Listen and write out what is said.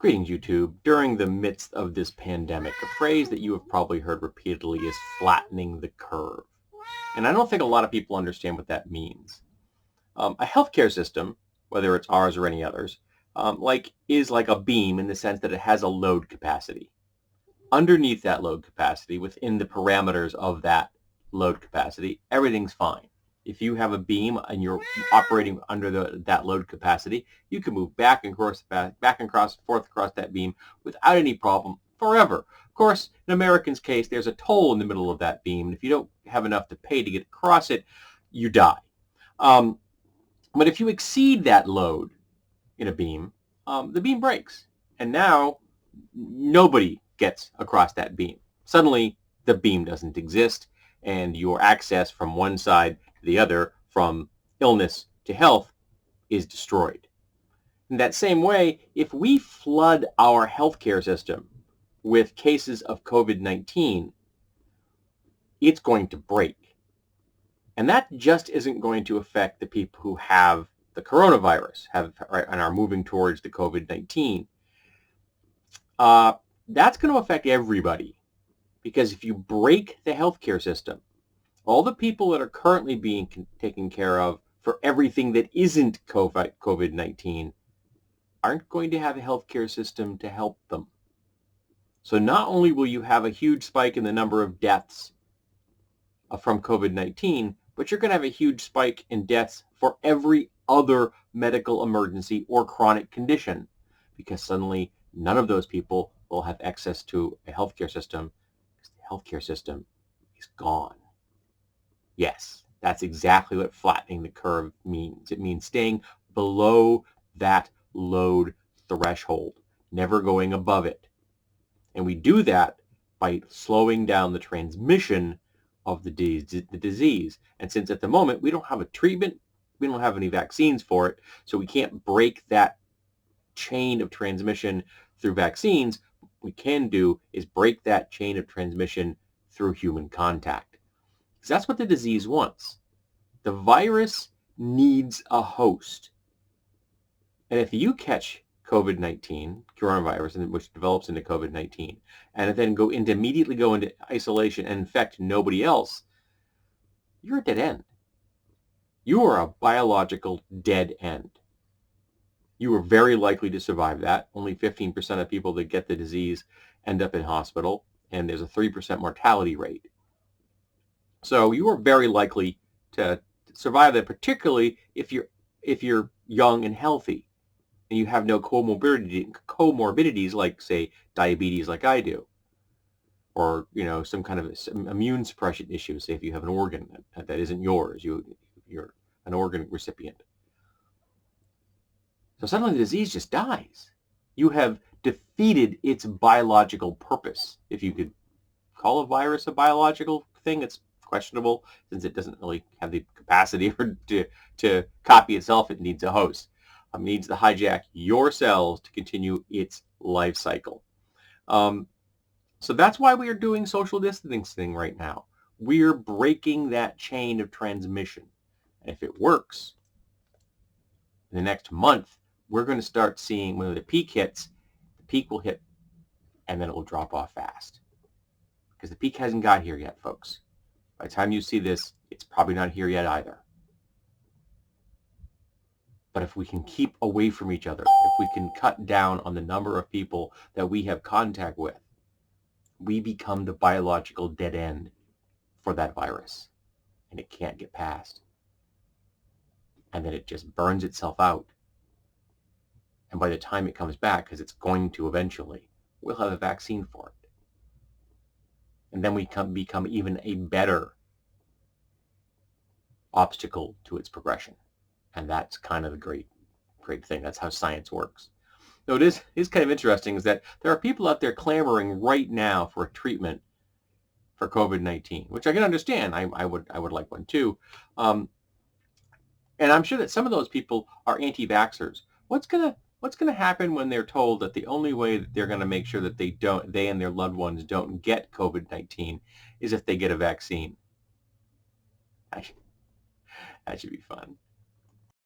Greetings, YouTube. During the midst of this pandemic, a phrase that you have probably heard repeatedly is flattening the curve. And I don't think a lot of people understand what that means. A healthcare system, whether it's ours or any others, is like a beam in the sense that it has a load capacity. Underneath that load capacity, within the parameters of that load capacity, everything's fine. If you have a beam and you're operating under that load capacity, you can move back and forth across that beam without any problem forever. Of course, in Americans' case, there's a toll in the middle of that beam, and if you don't have enough to pay to get across it, you die. But if you exceed that load in a beam, the beam breaks, and now nobody gets across that beam. Suddenly, the beam doesn't exist, and your access from one side to the other, from illness to health, is destroyed. In that same way, if we flood our healthcare system with cases of COVID-19, it's going to break. And that just isn't going to affect the people who have the coronavirus and are moving towards the COVID-19. That's going to affect everybody. Because if you break the healthcare system, all the people that are currently being taken care of for everything that isn't COVID-19 aren't going to have a healthcare system to help them. So not only will you have a huge spike in the number of deaths from COVID-19, but you're going to have a huge spike in deaths for every other medical emergency or chronic condition, because suddenly none of those people will have access to a healthcare system because the healthcare system is gone. Yes, that's exactly what flattening the curve means. It means staying below that load threshold, never going above it. And we do that by slowing down the transmission of the disease. And since at the moment we don't have a treatment, we don't have any vaccines for it, so we can't break that chain of transmission through vaccines, what we can do is break that chain of transmission through human contact. Because that's what the disease wants. The virus needs a host. And if you catch COVID-19, coronavirus, which develops into COVID-19, and then immediately go into isolation and infect nobody else, you're a dead end. You are a biological dead end. You are very likely to survive that. Only 15% of people that get the disease end up in hospital, and there's a 3% mortality rate. So you are very likely to survive that, particularly if you're young and healthy and you have no comorbidities like, say, diabetes like I do, or some kind of immune suppression issue, say if you have an organ that isn't yours, you're an organ recipient. So suddenly the disease just dies. You have defeated its biological purpose. If you could call a virus a biological thing, it's questionable since it doesn't really have the capacity to copy itself. It needs a host. It needs to hijack your cells to continue its life cycle. So that's why we are doing social distancing right now. We're breaking that chain of transmission. And if it works, in the next month, we're going to start seeing when the peak hits, the peak will hit, and then it will drop off fast. Because the peak hasn't got here yet, folks. By the time you see this, it's probably not here yet either. But if we can keep away from each other, if we can cut down on the number of people that we have contact with, we become the biological dead end for that virus. And it can't get past. And then it just burns itself out. And by the time it comes back, because it's going to eventually, we'll have a vaccine for it. And then we become even a better obstacle to its progression. And that's kind of the great thing. That's how science works. Though it is kind of interesting is that there are people out there clamoring right now for a treatment for COVID-19, which I can understand. I would like one too. And I'm sure that some of those people are anti-vaxxers. What's gonna happen when they're told that the only way that they're going to make sure that they and their loved ones don't get COVID-19 is if they get a vaccine? That should be fun.